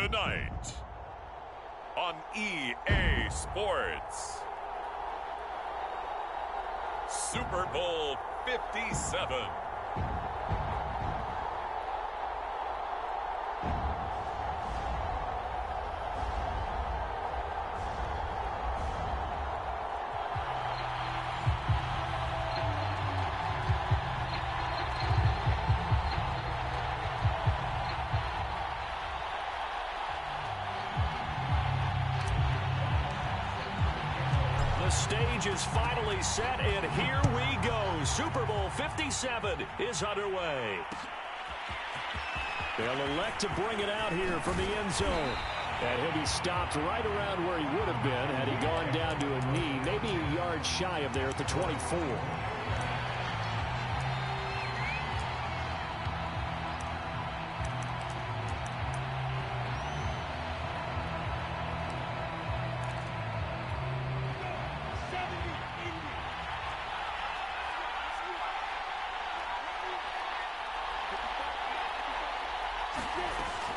Tonight on EA Sports, Super Bowl 57. The stage is finally set, and here we go. Super Bowl 57 is underway. They'll elect to bring it out here from the end zone. And he'll be stopped right around where he would have been had he gone down to a knee, maybe a yard shy of there at the 24.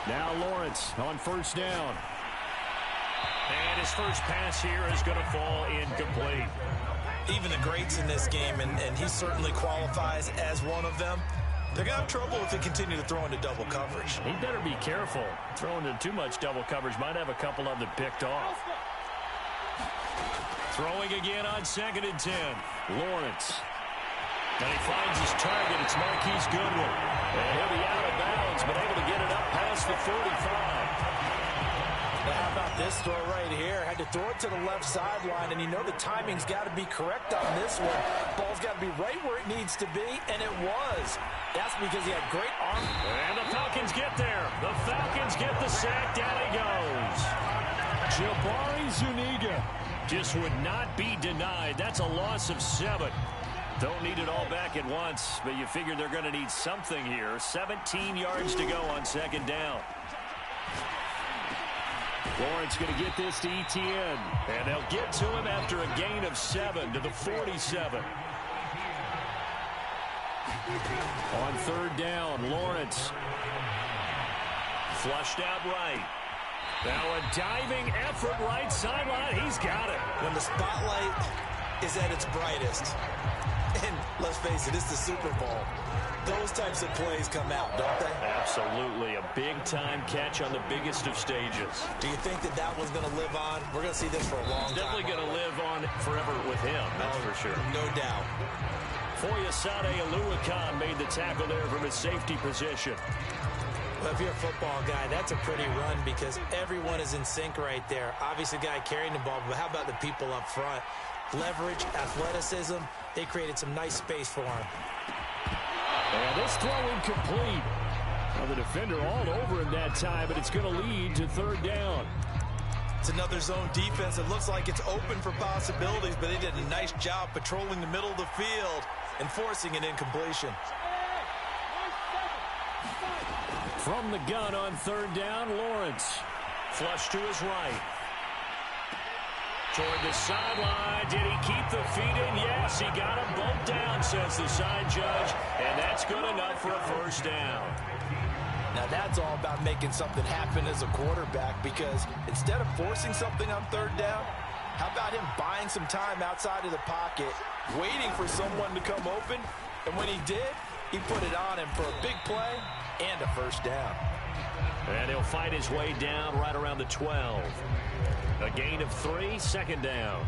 Now Lawrence on first down. And his first pass here is going to fall incomplete. Even the greats in this game, and he certainly qualifies as one of them, they're going to have trouble if they continue to throw into double coverage. He better be careful. Throwing into too much double coverage might have a couple of them picked off. Throwing again on 2nd and 10. Lawrence. And he finds his target. It's Marquise Goodwin. And he'll be out of bounds, but able to get it up past the 45. Now, how about this throw right here? Had to throw it to the left sideline, and you know the timing's got to be correct on this one. Ball's got to be right where it needs to be, and it was. That's because he had great arm. And the Falcons get there. The Falcons get the sack. Down he goes. Jabari Zuniga just would not be denied. That's a loss of 7. Don't need it all back at once, but you figure they're going to need something here. 17 yards to go on 2nd down. Lawrence going to get this to Etienne, and they'll get to him after a gain of 7 to the 47. On 3rd down, Lawrence flushed out right. Now a diving effort right sideline. He's got it. When the spotlight is at its brightest, and let's face it, it's the Super Bowl, those types of plays come out, don't they? Absolutely. A big-time catch on the biggest of stages. Do you think that that one's going to live on? We're going to see this for a long time. Definitely going to live on forever with him, that's for sure. No doubt. Foyesade Aluakan made the tackle there from his safety position. Well, if you're a football guy, that's a pretty run because everyone is in sync right there. Obviously, the guy carrying the ball, but how about the people up front? Leverage, athleticism, they created some nice space for him. And this throw incomplete. Well, the defender all over him that time, but it's going to lead to 3rd down. It's another zone defense. It looks like it's open for possibilities, but they did a nice job patrolling the middle of the field and forcing an incompletion. From the gun on 3rd down, Lawrence. Flush to his right. Toward the sideline. Did he keep the feet in? Yes, he got them both down, says the side judge. And that's good enough for a 1st down. Now, that's all about making something happen as a quarterback because instead of forcing something on 3rd down, how about him buying some time outside of the pocket, waiting for someone to come open, and when he did, he put it on him for a big play and a 1st down. And he'll fight his way down right around the 12. A gain of 3, 2nd down.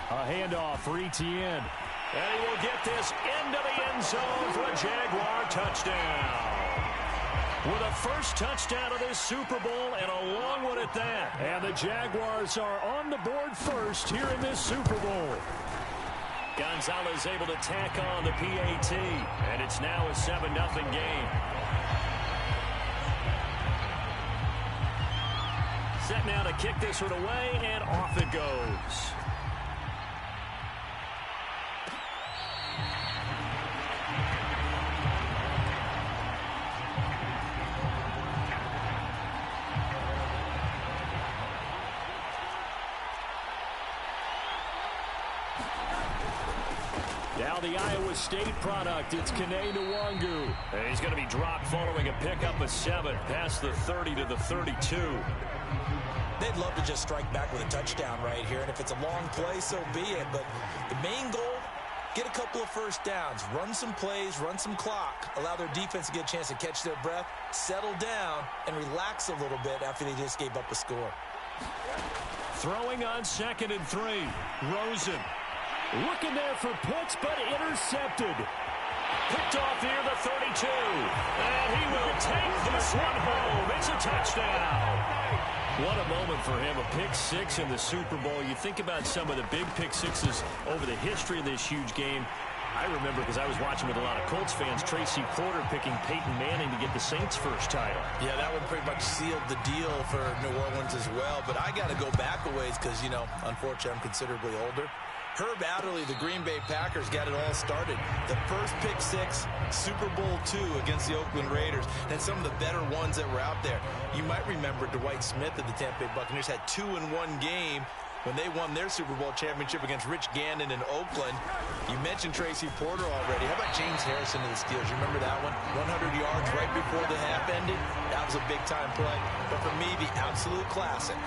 A handoff for Etienne. And he will get this into the end zone for a Jaguar touchdown. With a first touchdown of this Super Bowl and a long one at that. And the Jaguars are on the board first here in this Super Bowl. Gonzalez able to tack on the PAT. And it's now a 7-0 game. Set now to kick this one away, and off it goes. Now the Iowa State product, it's Kene Nwangu. And he's going to be dropped following a pickup of 7 past the 30 to the 32. They'd love to just strike back with a touchdown right here, and if it's a long play, so be it. But the main goal, get a couple of first downs, run some plays, run some clock, allow their defense to get a chance to catch their breath, settle down, and relax a little bit after they just gave up a score. Throwing on 2nd and 3. Rosen. Looking there for Pitts, but intercepted. Picked off near the 32. And he will take this one home. It's a touchdown. What a moment for him. A pick 6 in the Super Bowl. You think about some of the big pick 6s over the history of this huge game. I remember, because I was watching with a lot of Colts fans, Tracy Porter picking Peyton Manning to get the Saints' first title. Yeah, that one pretty much sealed the deal for New Orleans as well. But I got to go back a ways because, you know, unfortunately I'm considerably older. Herb Adderley, the Green Bay Packers, got it all started. The first pick 6, Super Bowl II against the Oakland Raiders, and some of the better ones that were out there. You might remember Dwight Smith of the Tampa Bay Buccaneers had 2 in one game when they won their Super Bowl championship against Rich Gannon in Oakland. You mentioned Tracy Porter already. How about James Harrison of the Steelers? You remember that one? 100 yards right before the half ended. That was a big-time play. But for me, the absolute classic,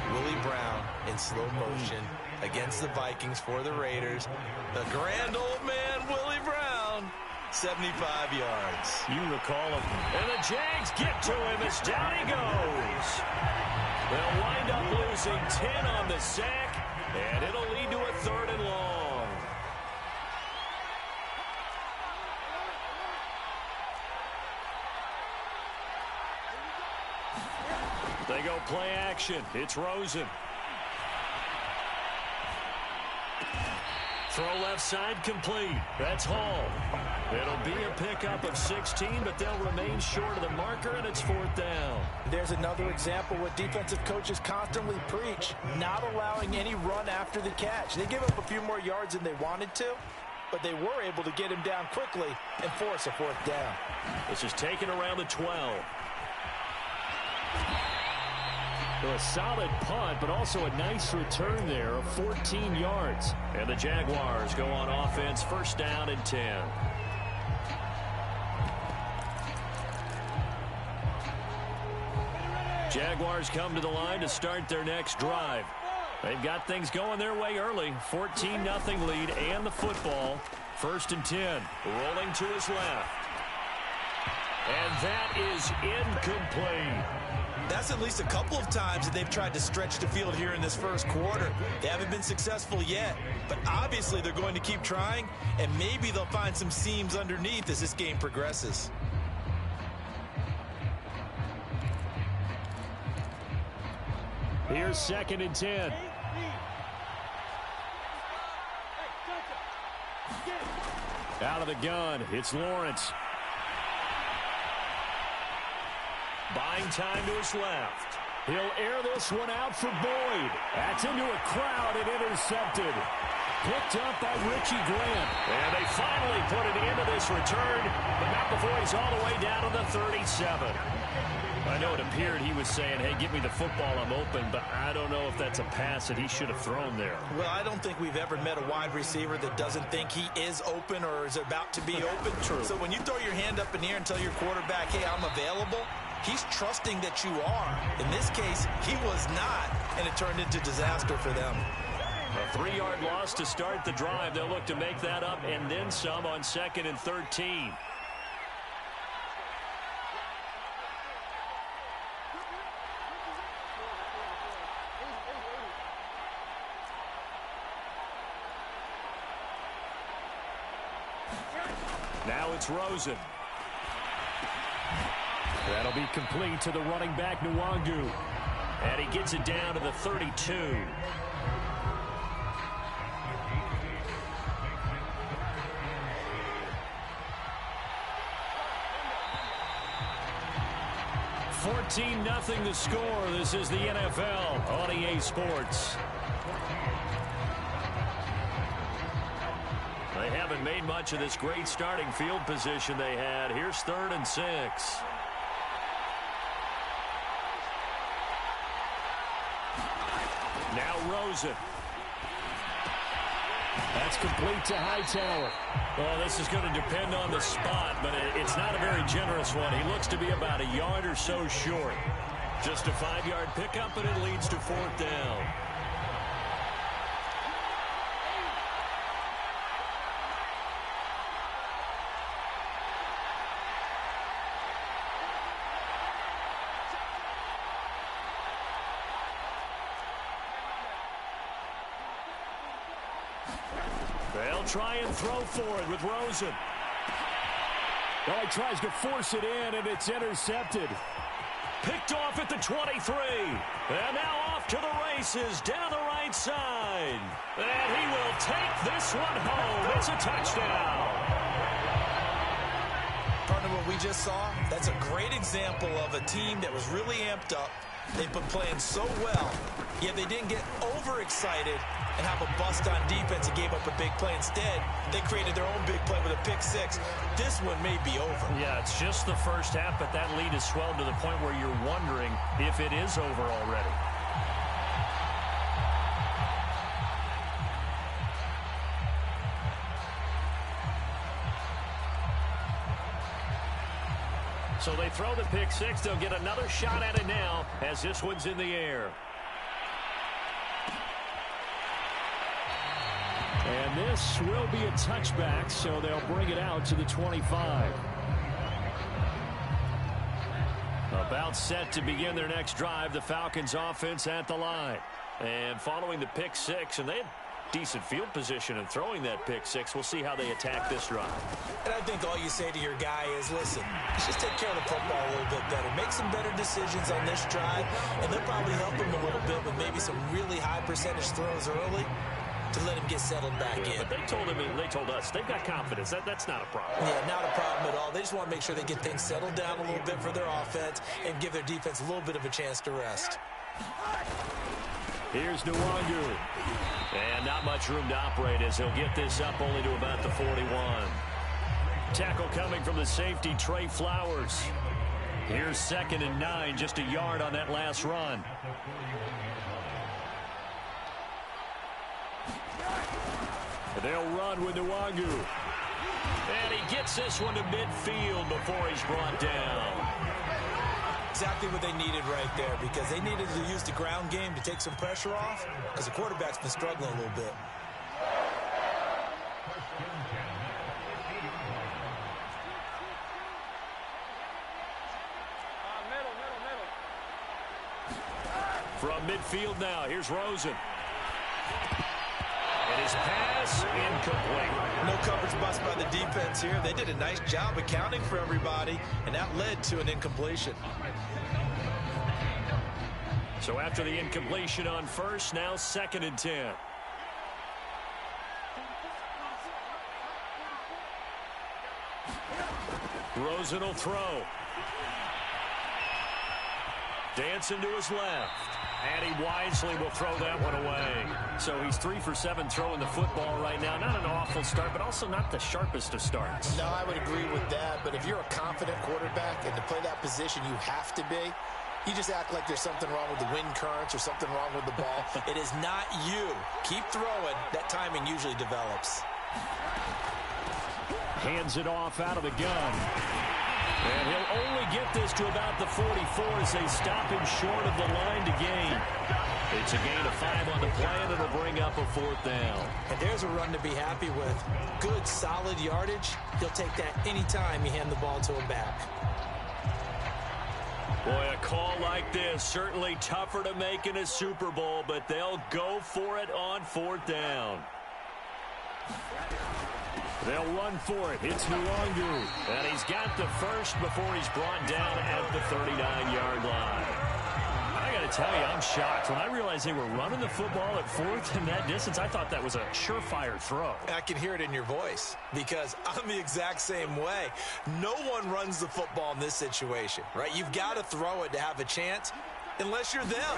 Willie Brown in slow motion against the Vikings for the Raiders. The grand old man, Willie Brown, 75 yards. You recall him. And the Jags get to him as down he goes. They'll wind up losing 10 on the sack, and it'll lead to a 3rd and long. They go play action. It's Rosen. Throw left side complete. That's Hall. It'll be a pickup of 16, but they'll remain short of the marker, and it's 4th down. There's another example what defensive coaches constantly preach, not allowing any run after the catch. They give up a few more yards than they wanted to, but they were able to get him down quickly and force a 4th down. This is taken around the 12. So a solid punt, but also a nice return there of 14 yards. And the Jaguars go on offense, 1st down and 10. Jaguars come to the line to start their next drive. They've got things going their way early. 14-0 lead and the football. 1st and 10. Rolling to his left. And that is incomplete. That's at least a couple of times that they've tried to stretch the field here in this first quarter. They haven't been successful yet, but obviously they're going to keep trying, and maybe they'll find some seams underneath as this game progresses. Here's 2nd and 10. Out of the gun, it's Lawrence. Buying time to his left. He'll air this one out for Boyd. That's into a crowd and intercepted. Picked up by Richie Grant. And they finally put an end to this return, but not before he's all the way down to the 37. I know it appeared he was saying, hey, give me the football, I'm open, but I don't know if that's a pass that he should have thrown there. Well, I don't think we've ever met a wide receiver that doesn't think he is open or is about to be open. True. So when you throw your hand up in the air and tell your quarterback, hey, I'm available, he's trusting that you are. In this case, he was not, and it turned into disaster for them. A 3-yard loss to start the drive. They'll look to make that up and then some on 2nd and 13. Now it's Rosen. That'll be complete to the running back, Nwangu. And he gets it down to the 32. $14-0 the score. This is the NFL on EA Sports. They haven't made much of this great starting field position they had. Here's 3rd and 6. Now Rosen. That's complete to Hightower. Well, this is going to depend on the spot, but it's not a very generous one. He looks to be about a yard or so short. Just a 5-yard pickup, and it leads to 4th down. They'll try and throw for it with Rosen. Well, he tries to force it in, and it's intercepted. Picked off at the 23. And now off to the races down the right side. And he will take this one home. It's a touchdown. Partner, what we just saw, that's a great example of a team that was really amped up. They've been playing so well, yet they didn't get overexcited and have a bust on defense and gave up a big play. Instead, they created their own big play with a pick six. This one may be over. Yeah, it's just the first half, but that lead has swelled to the point where you're wondering if it is over already. So they throw the pick six. They'll get another shot at it now as this one's in the air. And this will be a touchback, so they'll bring it out to the 25. About set to begin their next drive, the Falcons offense at the line. And following the pick six, and they had decent field position and throwing that pick six. We'll see how they attack this drive. And I think all you say to your guy is, listen, let's just take care of the football a little bit better. Make some better decisions on this drive, and they'll probably help him a little bit with maybe some really high percentage throws early to let him get settled back in. But they told us they've got confidence. That's not a problem. Yeah, not a problem at all. They just want to make sure they get things settled down a little bit for their offense and give their defense a little bit of a chance to rest. Here's Nwangu. And not much room to operate as he'll get this up only to about the 41. Tackle coming from the safety, Trey Flowers. Here's 2nd and 9, just a yard on that last run. They'll run with Nwangu. And he gets this one to midfield before he's brought down. Exactly what they needed right there, because they needed to use the ground game to take some pressure off, because the quarterback's been struggling a little bit. From midfield now, here's Rosen. And his pass incomplete. No coverage bust by the defense here. They did a nice job accounting for everybody, and that led to an incompletion. So after the incompletion on first, now 2nd and 10. Rosen will throw. Dancing to his left. And he wisely will throw that one away. So he's 3 for 7 throwing the football right now. Not an awful start, but also not the sharpest of starts. No, I would agree with that. But if you're a confident quarterback and to play that position, you have to be. You just act like there's something wrong with the wind currents or something wrong with the ball. It is not you. Keep throwing. That timing usually develops. Hands it off out of the gun. And he'll only get this to about the 44 as they stop him short of the line to gain. It's a gain of 5 on the play, and it'll bring up a 4th down. And there's a run to be happy with. Good, solid yardage. He'll take that anytime you hand the ball to him back. Boy, a call like this, certainly tougher to make in a Super Bowl, but they'll go for it on 4th down. They'll run for it. It's Nwangu. And he's got the first before he's brought down at the 39-yard line. I got to tell you, I'm shocked. When I realized they were running the football at 4th in that distance, I thought that was a surefire throw. I can hear it in your voice because I'm the exact same way. No one runs the football in this situation, right? You've got to throw it to have a chance. Unless you're them.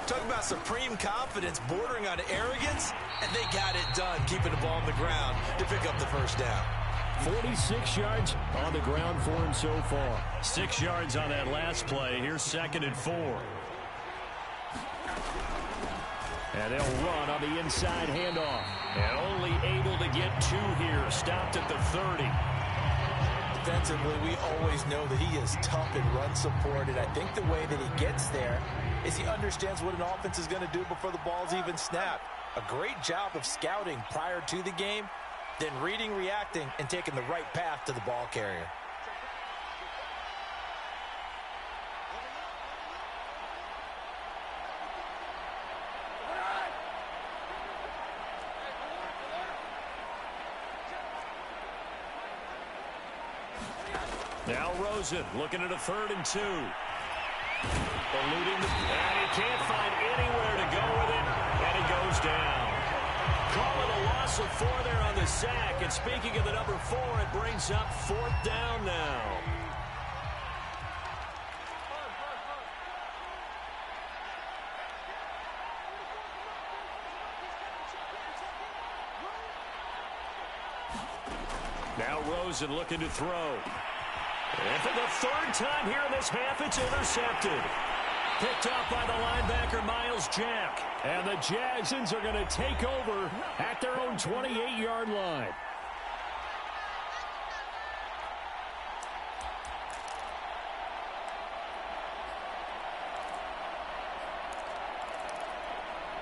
Talking about supreme confidence bordering on arrogance, and they got it done, keeping the ball on the ground to pick up the first down. 46 yards on the ground for him so far. 6 yards on that last play. Here's 2nd and 4. And they'll run on the inside handoff. And only able to get 2 here. Stopped at the 30. Defensively, we always know that he is tough in run support, and I think the way that he gets there is he understands what an offense is going to do before the ball's even snapped. A great job of scouting prior to the game, then reading, reacting, and taking the right path to the ball carrier. Now Rosen looking at a 3rd and 2. Eluding and he can't find anywhere to go with it, and he goes down. Call it a loss of 4 there on the sack. And speaking of the number 4, it brings up 4th down now. Now Rosen looking to throw. And for the 3rd time here in this half, it's intercepted. Picked off by the linebacker, Miles Jack. And the Jagsons are going to take over at their own 28-yard line.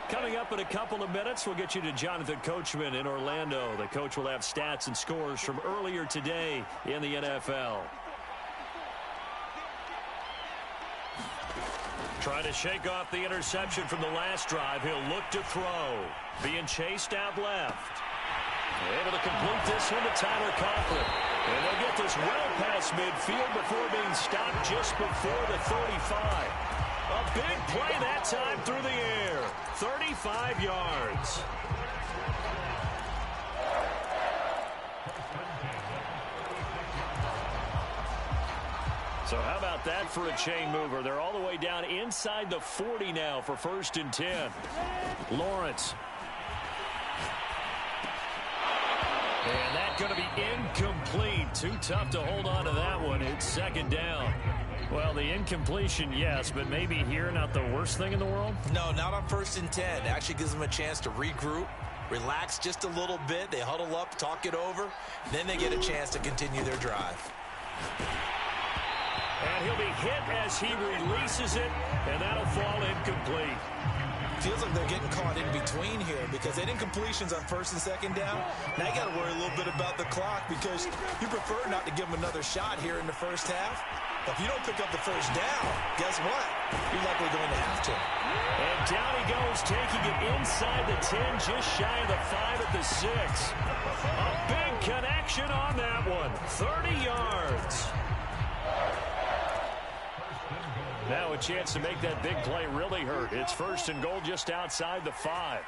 Coming up in a couple of minutes, we'll get you to Jonathan Coachman in Orlando. The coach will have stats and scores from earlier today in the NFL. Trying to shake off the interception from the last drive. He'll look to throw. Being chased out left. Able to complete this one to Tyler Conklin. And they'll get this well past midfield before being stopped just before the 35. A big play that time through the air. 35 yards. So how about that for a chain mover? They're all the way down inside the 40 now for 1st and 10. Lawrence. And that's going to be incomplete. Too tough to hold on to that one. It's 2nd down. Well, the incompletion, yes, but maybe here not the worst thing in the world? No, not on 1st and 10. It actually gives them a chance to regroup, relax just a little bit. They huddle up, talk it over. Then they get a chance to continue their drive. And he'll be hit as he releases it, and that'll fall incomplete. Feels like they're getting caught in between here because they didn't completions on 1st and 2nd down. Now you got to worry a little bit about the clock because you prefer not to give them another shot here in the 1st half. But if you don't pick up the 1st down, guess what? You're likely going to have to. And down he goes, taking it inside the 10, just shy of the 5 at the 6. A big connection on that one. 30 yards. Now a chance to make that big play really hurt. It's 1st and goal just outside the 5.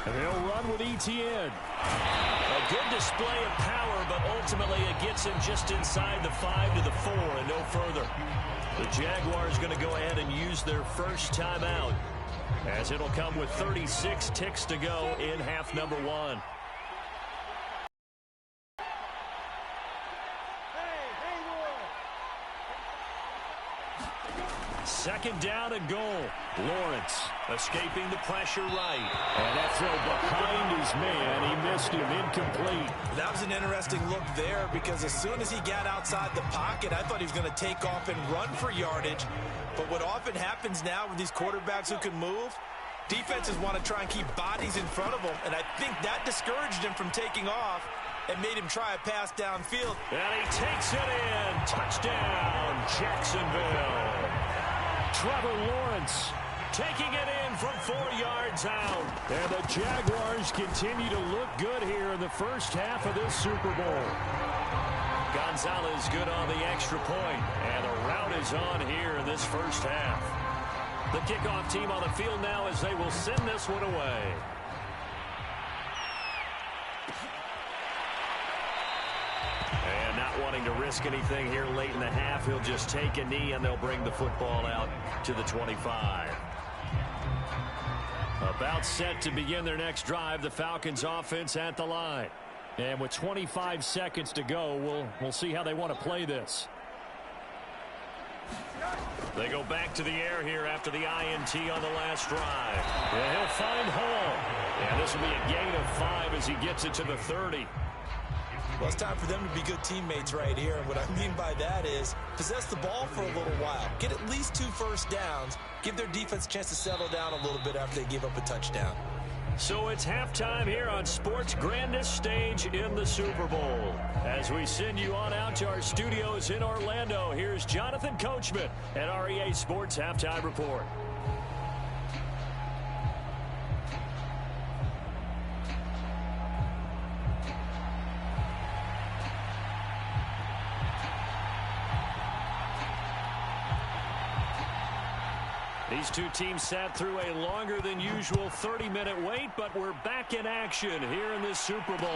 And they'll run with Etienne. A good display of power, but ultimately it gets him just inside the 5 to the 4 and no further. The Jaguars going to go ahead and use their first timeout, as it'll come with 36 ticks to go in half number 1. Second down and goal. Lawrence escaping the pressure right. And that throw behind his man. He missed him. Incomplete. That was an interesting look there because as soon as he got outside the pocket, I thought he was going to take off and run for yardage. But what often happens now with these quarterbacks who can move, defenses want to try and keep bodies in front of them. And I think that discouraged him from taking off and made him try a pass downfield. And he takes it in. Touchdown, Jacksonville. Trevor Lawrence taking it in from 4 yards out. And the Jaguars continue to look good here in the first half of this Super Bowl. Gonzalez good on the extra point. And the route is on here in this first half. The kickoff team on the field now as they will send this one away. And not wanting to risk anything here late in the half, he'll just take a knee and they'll bring the football out to the 25. About set to begin their next drive, the Falcons offense at the line. And with 25 seconds to go, we'll see how they want to play this. They go back to the air here after the INT on the last drive. And he'll find Hall. And this will be a gain of 5 as he gets it to the 30. Well, it's time for them to be good teammates right here. And what I mean by that is possess the ball for a little while. Get at least 2 first downs. Give their defense a chance to settle down a little bit after they give up a touchdown. So it's halftime here on sports' grandest stage in the Super Bowl. As we send you on out to our studios in Orlando, here's Jonathan Coachman at REA Sports Halftime Report. These two teams sat through a longer than usual 30-minute wait, but we're back in action here in this Super Bowl.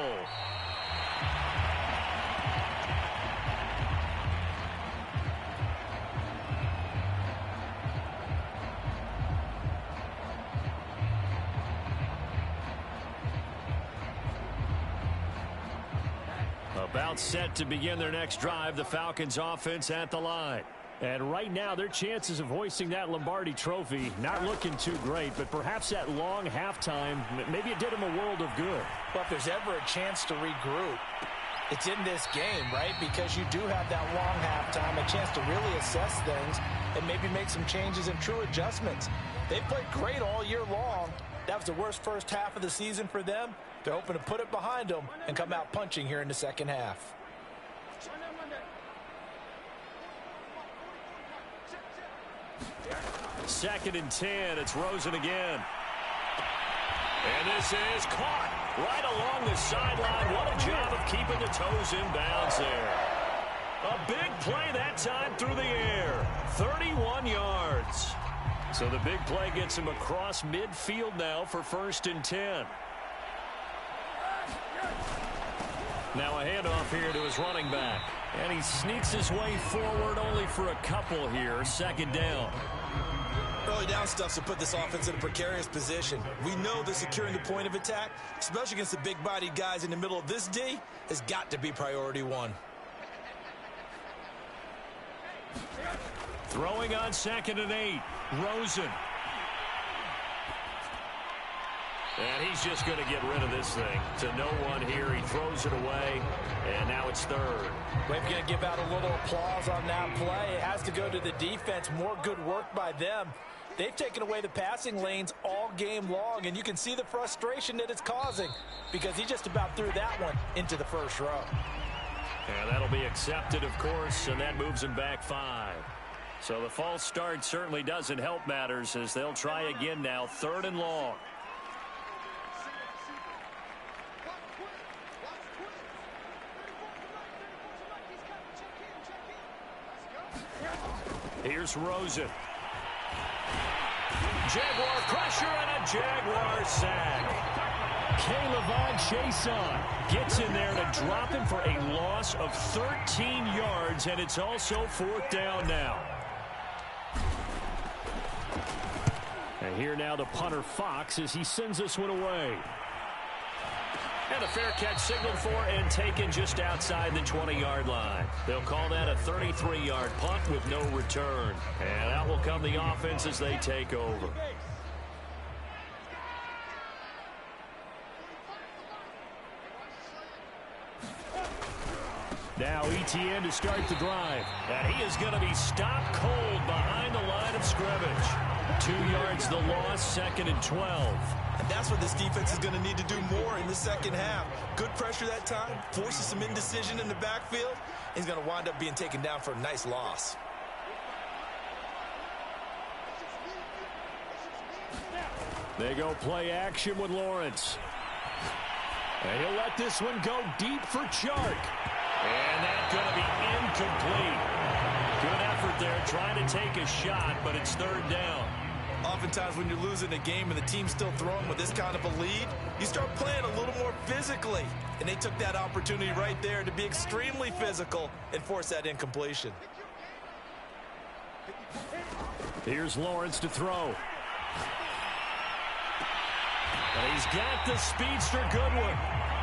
About set to begin their next drive, the Falcons offense at the line. And right now, their chances of hoisting that Lombardi trophy not looking too great, but perhaps that long halftime, maybe it did them a world of good. Well, if there's ever a chance to regroup, it's in this game, right? Because you do have that long halftime, a chance to really assess things and maybe make some changes and true adjustments. They played great all year long. That was the worst first half of the season for them. They're hoping to put it behind them and come out punching here in the second half. Second and 10. It's Rosen again. And this is caught right along the sideline. What a job of keeping the toes in bounds there. A big play that time through the air. 31 yards. So the big play gets him across midfield now for 1st and 10. Now a handoff here to his running back. And he sneaks his way forward only for a couple here. 2nd down. Early down stuff's to put this offense in a precarious position. We know that securing the point of attack, especially against the big-bodied guys in the middle of this D, has got to be priority 1. Throwing on 2nd and 8. Rosen. And he's just going to get rid of this thing to no one here. He throws it away, and now it's 3rd. We're going to give out a little applause on that play. It has to go to the defense. More good work by them. They've taken away the passing lanes all game long, and you can see the frustration that it's causing because he just about threw that one into the first row. And that'll be accepted, of course, and that moves him back 5. So the false start certainly doesn't help matters as they'll try again now, 3rd and long. Here's Rosen. Jaguar pressure and a Jaguar sack. K'Lavon Chaisson gets in there to drop him for a loss of 13 yards, and it's also 4th down now. And here now the punter Fox as he sends this one away. And a fair catch signaled for and taken just outside the 20-yard line. They'll call that a 33-yard punt with no return. And out will come the offense as they take over. Now ETN to start the drive. And he is going to be stopped cold behind the line of scrimmage. 2 yards the loss, 2nd and 12. And that's what this defense is going to need to do more in the second half. Good pressure that time, forces some indecision in the backfield. He's going to wind up being taken down for a nice loss. They go play action with Lawrence. And he'll let this one go deep for Chark. And that's going to be incomplete. Good effort there trying to take a shot, but it's 3rd down. Oftentimes when you're losing a game and the team's still throwing with this kind of a lead, you start playing a little more physically. And they took that opportunity right there to be extremely physical and force that incompletion. Here's Lawrence to throw. And he's got the speedster Goodwin.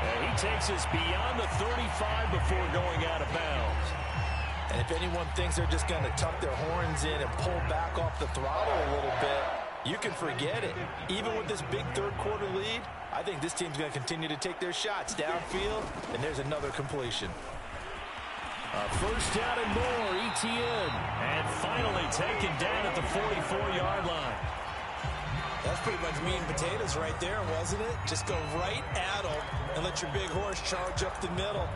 And he takes us beyond the 35 before going out of bounds. And if anyone thinks they're just going to tuck their horns in and pull back off the throttle a little bit, you can forget it. Even with this big third-quarter lead, I think this team's going to continue to take their shots downfield, and there's another completion. First down and more, ETN. And finally taken down at the 44-yard line. That's pretty much meat and potatoes right there, wasn't it? Just go right at them and let your big horse charge up the middle.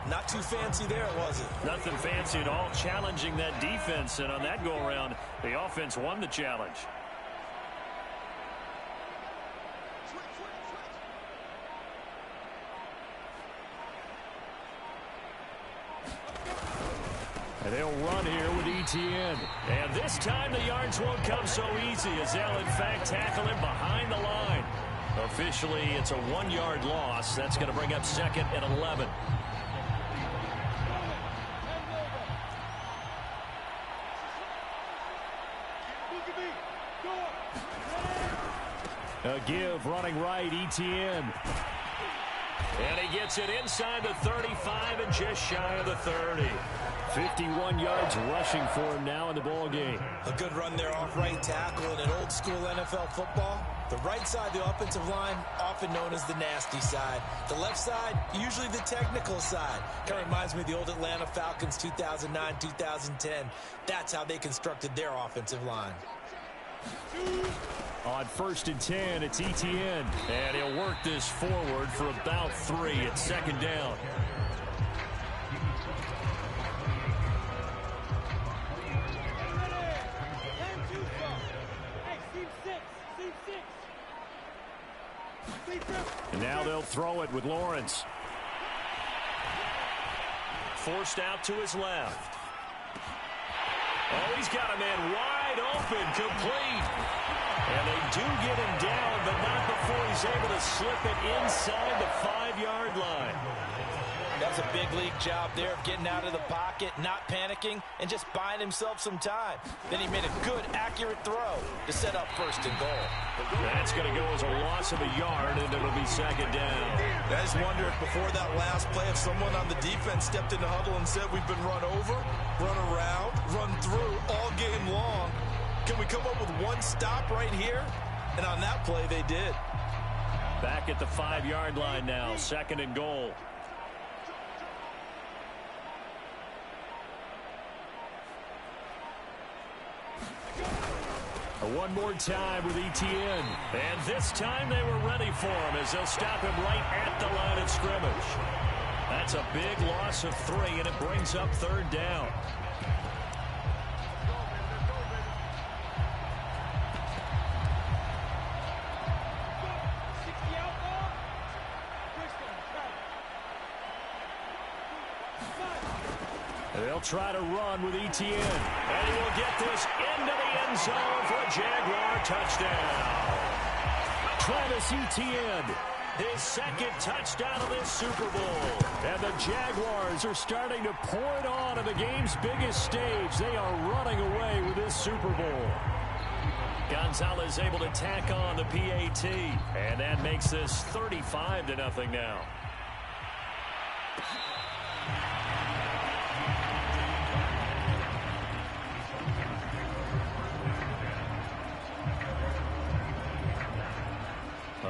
Not too fancy there, was it? Nothing fancy at all, challenging that defense. And on that go-around, the offense won the challenge. And they'll run here with ETN. And this time the yards won't come so easy as they'll, in fact, tackle him behind the line. Officially, it's a 1-yard loss. That's going to bring up 2nd and 11. A give, running right, ETN. And he gets it inside the 35 and just shy of the 30. 51 yards rushing for him now in the ball game. A good run there off right tackle in an old school NFL football. The right side, the offensive line, often known as the nasty side. The left side, usually the technical side. Kind of reminds me of the old Atlanta Falcons 2009, 2010. That's how they constructed their offensive line. On 1st and 10, it's ETN. And he'll work this forward for about 3 at 2nd down. And now they'll throw it with Lawrence. Forced out to his left. Oh, he's got a man wide open, complete. And they do get him down, but not before he's able to slip it inside the 5-yard line. That's a big league job there of getting out of the pocket, not panicking, and just buying himself some time. Then he made a good, accurate throw to set up 1st and goal. That's going to go as a loss of a yard, and it'll be 2nd down. I just wonder if before that last play, if someone on the defense stepped in the huddle and said, we've been run over, run around, run through all game long. Can we come up with one stop right here? And on that play, they did. Back at the 5-yard line now, 2nd and goal. One more time with ETN. And this time they were ready for him as they'll stop him right at the line of scrimmage. That's a big loss of 3, and it brings up 3rd down. They'll try to run with ETN. And he will get this into the end zone for a Jaguar touchdown. Travis Etienne, his 2nd touchdown of this Super Bowl. And the Jaguars are starting to pour it on the game's biggest stage. They are running away with this Super Bowl. Gonzalez able to tack on the PAT. And that makes this 35-0 now.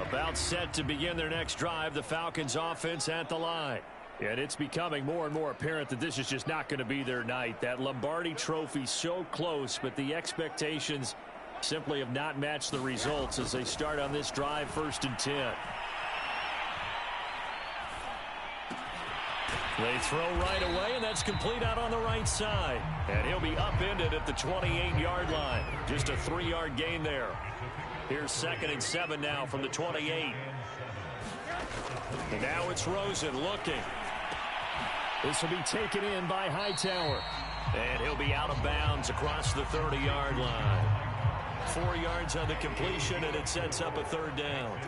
About set to begin their next drive, the Falcons offense at the line. And it's becoming more and more apparent that this is just not going to be their night. That Lombardi trophy so close, but the expectations simply have not matched the results as they start on this drive 1st and 10. They throw right away, and that's complete out on the right side. And he'll be upended at the 28-yard line. Just a 3-yard gain there. Here's 2nd and 7 now from the 28. And now it's Rosen looking. This will be taken in by Hightower. And he'll be out of bounds across the 30-yard line. 4 yards on the completion, and it sets up a 3rd down.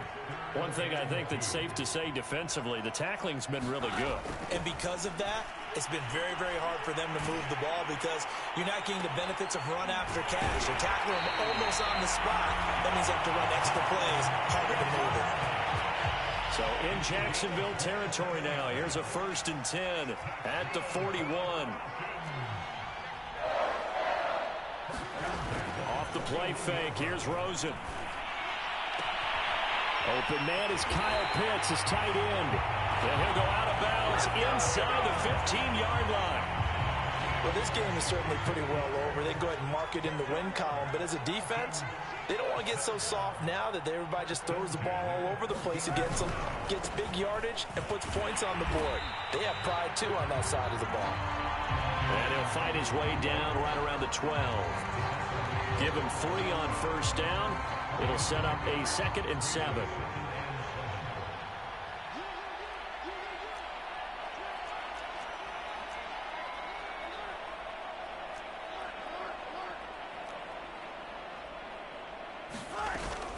One thing I think that's safe to say defensively, the tackling's been really good. And because of that, it's been very, very hard for them to move the ball because you're not getting the benefits of run after catch. They're tackling them almost on the spot. That means they have to run extra plays, harder to move it. So in Jacksonville territory now. Here's a 1st and 10 at the 41. off the play fake. Here's Rosen. Open man is Kyle Pitts, his tight end. And he'll go out of bounds inside the 15-yard line. Well, this game is certainly pretty well over. They can go ahead and mark it in the win column. But as a defense, they don't want to get so soft now that everybody just throws the ball all over the place against them, gets big yardage, and puts points on the board. They have pride, too, on that side of the ball. And he'll fight his way down right around the 12. Give him 3 on first down. It'll set up a 2nd and 7.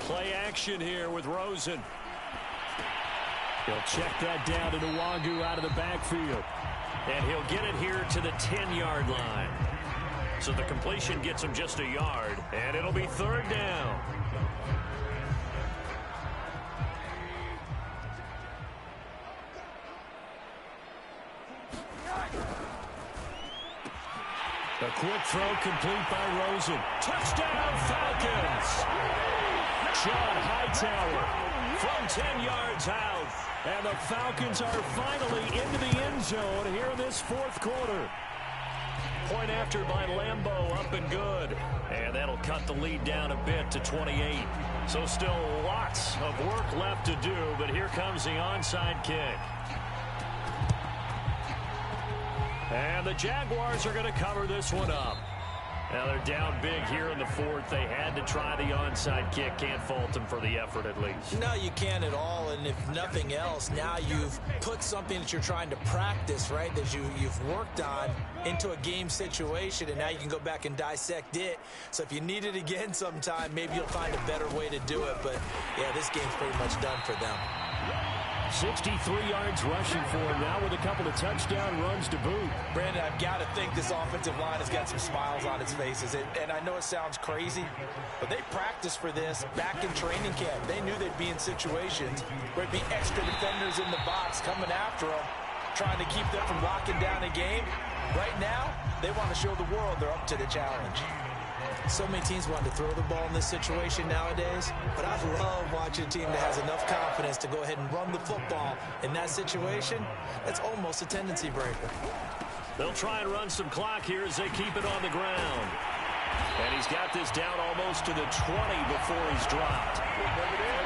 Play action here with Rosen. He'll check that down to Nwagu out of the backfield. And he'll get it here to the 10-yard line. So the completion gets him just a yard, and it'll be 3rd down. A quick throw complete by Rosen. Touchdown, Falcons! John Hightower from 10 yards out. And the Falcons are finally into the end zone here in this 4th quarter. Point after by Lambeau, up and good. And that'll cut the lead down a bit to 28. So still lots of work left to do, but here comes the onside kick. And the Jaguars are going to cover this one up. Now they're down big here in the 4th. They had to try the onside kick. Can't fault them for the effort at least. No, you can't at all. And if nothing else, now you've put something that you're trying to practice, right, that you've worked on into a game situation, and now you can go back and dissect it. So if you need it again sometime, maybe you'll find a better way to do it. But, yeah, this game's pretty much done for them. 63 yards rushing for him now with a couple of touchdown runs to boot. Brandon, I've got to think this offensive line has got some smiles on its faces. And I know it sounds crazy, but they practiced for this back in training camp. They knew they'd be in situations where it'd be extra defenders in the box coming after them, trying to keep them from locking down a game. Right now, they want to show the world they're up to the challenge. So many teams want to throw the ball in this situation nowadays, but I love watching a team that has enough confidence to go ahead and run the football. In that situation, that's almost a tendency breaker. They'll try and run some clock here as they keep it on the ground. And he's got this down almost to the 20 before he's dropped.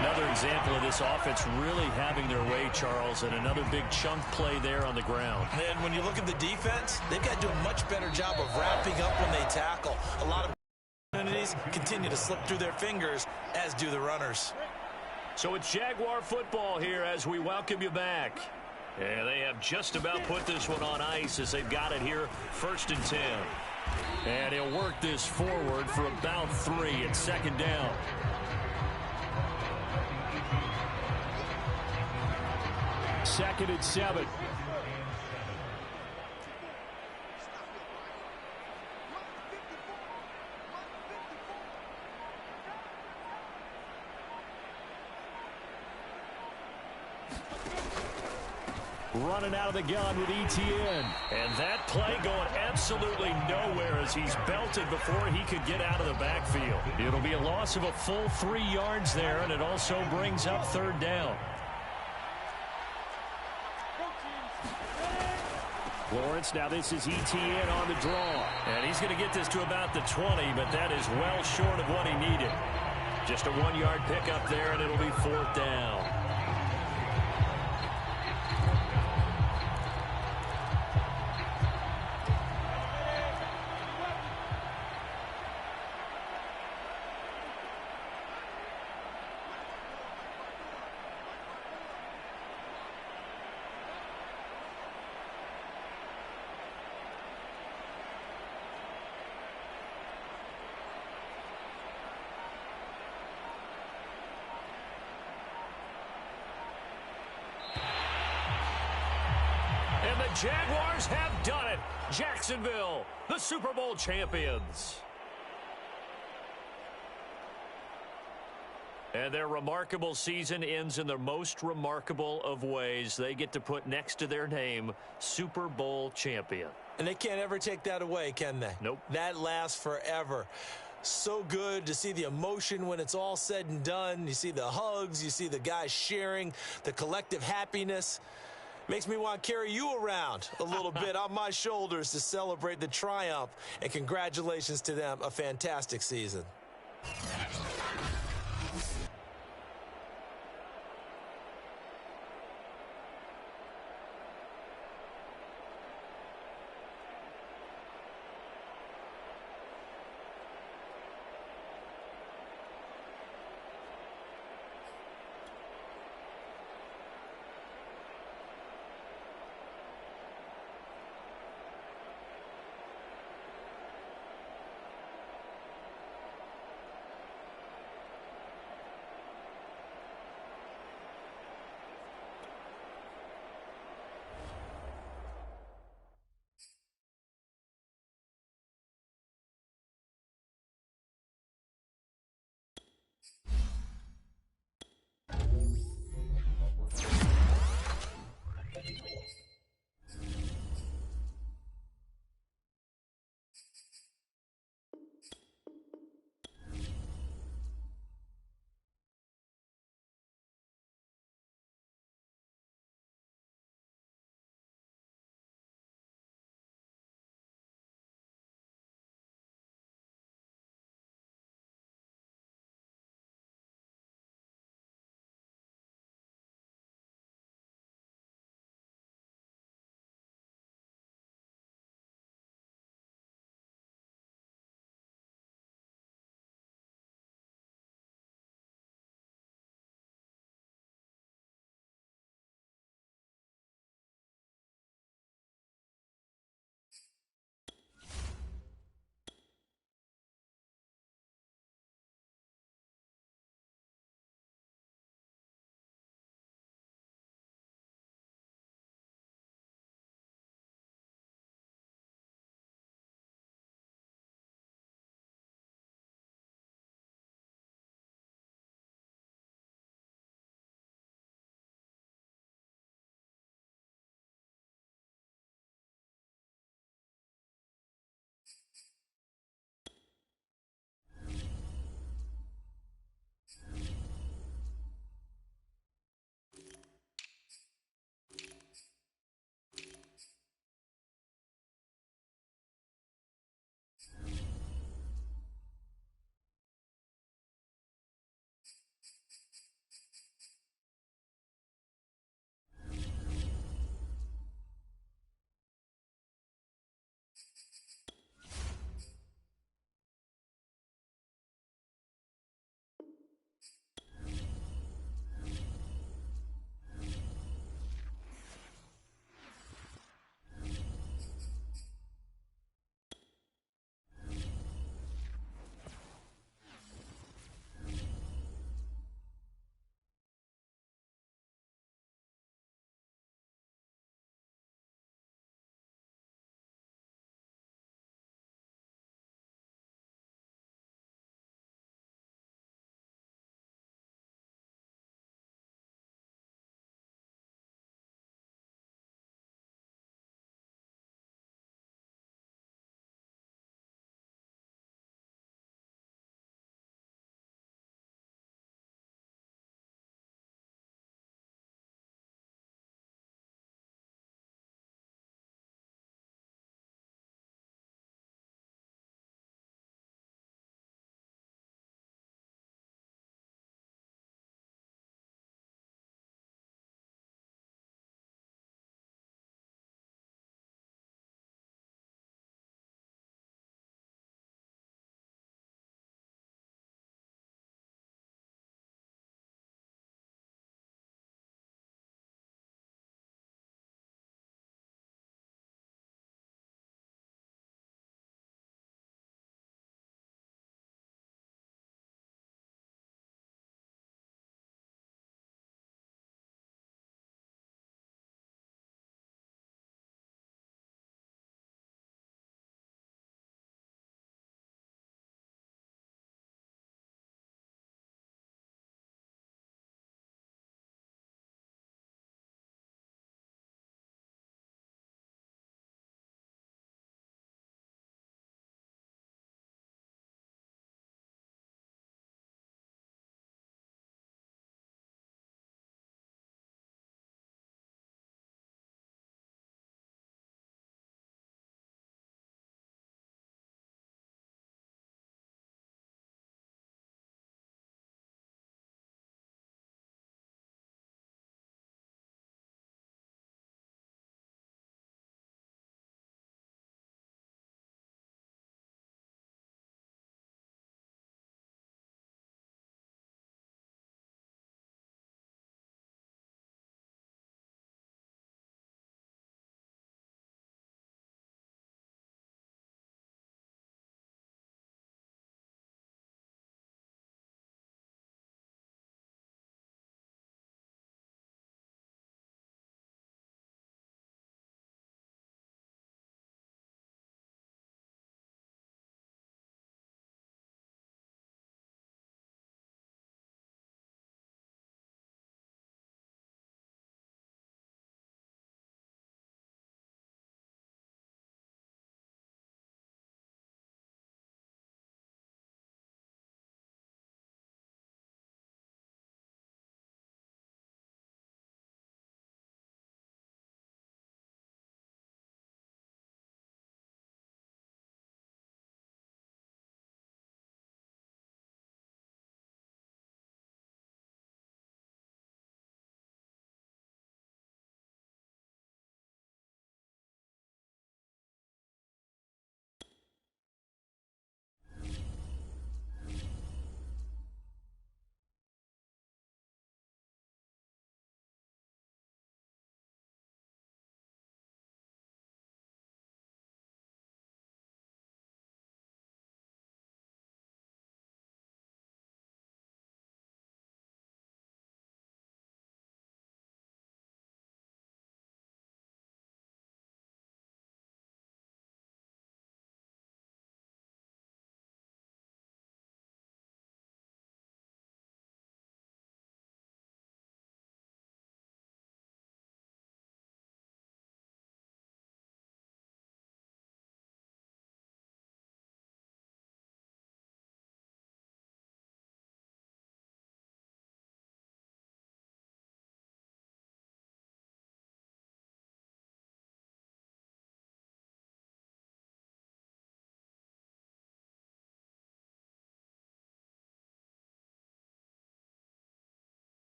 Another example of this offense really having their way, Charles, and another big chunk play there on the ground. And when you look at the defense, they've got to do a much better job of wrapping up when they tackle. A lot of opportunities continue to slip through their fingers, as do the runners. So it's Jaguar football here as we welcome you back. And they have just about put this one on ice as they've got it here, 1st and 10. And he'll work this forward for about 3. It's 2nd down. Second and 7. Running out of the gun with Etienne. And that play going absolutely nowhere as he's belted before he could get out of the backfield. It'll be a loss of a full 3 yards there, and it also brings up 3rd down. Lawrence, now this is Etienne on the draw. And he's going to get this to about the 20, but that is well short of what he needed. Just a 1-yard pickup there, and it'll be 4th down. And the Jaguars have done it. Jacksonville, the Super Bowl champions. And their remarkable season ends in the most remarkable of ways. They get to put next to their name, Super Bowl champion. And they can't ever take that away, can they? Nope. That lasts forever. So good to see the emotion when it's all said and done. You see the hugs, you see the guys sharing, the collective happiness. Makes me want to carry you around a little bit on my shoulders to celebrate the triumph. And congratulations to them, a fantastic season.